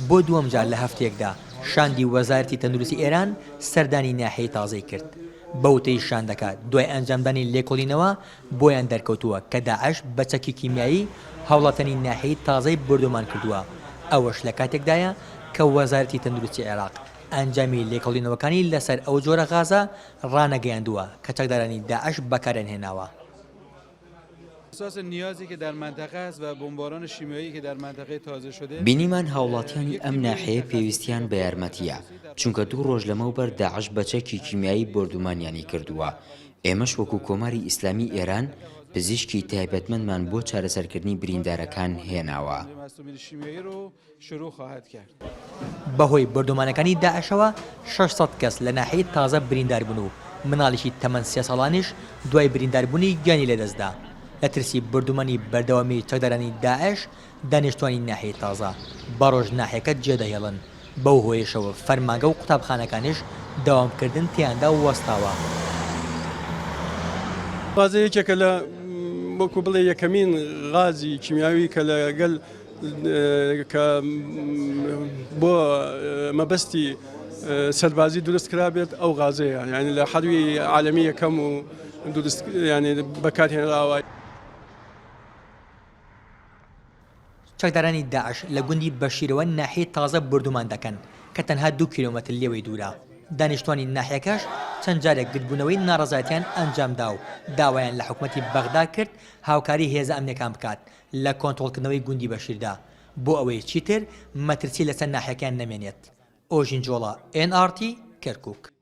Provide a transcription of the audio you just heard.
بۆ دووەم جار لە هەفتەیەکدا شاندی وەزارەتی تەندروستی ئێران سەردانی ناحیەی تازەی کرد. بەوتەی شان دەکات دوای ئەنجامدانی لێکۆڵینەوە بۆیان دەرکەوتووە کە داعش بە چەکی کیمیایی هەوڵاتنی ناحیەی تازەی بردومان کردووە. ئەوەش لە کاتێکدایە کە وەزارەتی تەندروستی عێراق ئەنجامی لێکۆڵینەوەکانی لەسەر ئەو جۆرە غازە ڕانەگەیاندووە کە چەکدارانی داعش بەکارێن هێناوە. اساس نیازی که در منطقه است و بمباران شیمیایی که در منطقه تازه شده بینیمان هاوڵاتیانی ئەم ناحەیە پێویستیان بە یارمەتیە چونکە 2 ڕۆژ لەمەوبەر داعش بە چەکی کیمیایی بردومانیانی کردووە. ئێمەش وەکو کۆماری ئیسلامی ئێران پزیشکی تایبەتمەندمان بۆ چارەسەرکردنی بریندارەکان هێناوە. بەهۆی بردومانەکانی داعشەوە 600 کەس لە ناحیەی تازە بریندار بوون و مناڵیشی تەمەەن 3 ساڵانیش دوای برینداربوونی گیانی لێدەستدا. لە ترسی بردومانی بەردەوامی چەکدارانی داعش دانیشتوانی ناحیەی تازە بە ڕۆژ ناحیەکە جێدەهێڵن. بەو هۆیشەوە فەرمانگە و قوتابخانەکانیش داوامکردن تیاندا وەستاوە. غازەیەکێکە لە وەکو بڵێ یەکەمین غازی کیمیاوی کە لەگەڵ کە بۆ مەبەستی سەربازی دروست کرابێت ئەو غازەیە یعنی لە حەدوی عالەمی یەکەم و دروست ینی بەکارهێنراوە. چەکدارانی داعش لە گوندی بەشیرەوە ناحیەی تازە بردومان دەکەن کە تەنها 2 کیلۆمەتر لێوەی دوورە. دانیشتوانی ناحیەکەش چەند جارێک گرتبوونەوەی ناڕەزایەتیان ئەنجامدا و داوایان لە حکوومەتی بەغدا کرد هاوکاری هێزە ئەمنیەکان بکات لە کۆنتڕۆڵکردنەوەی گوندی بەشیردا بۆ ئەوەی چیتر مەترسی لەسەر ناحیەکان نەمێنێت. ئۆژین جۆڵە NRT کەرکووک.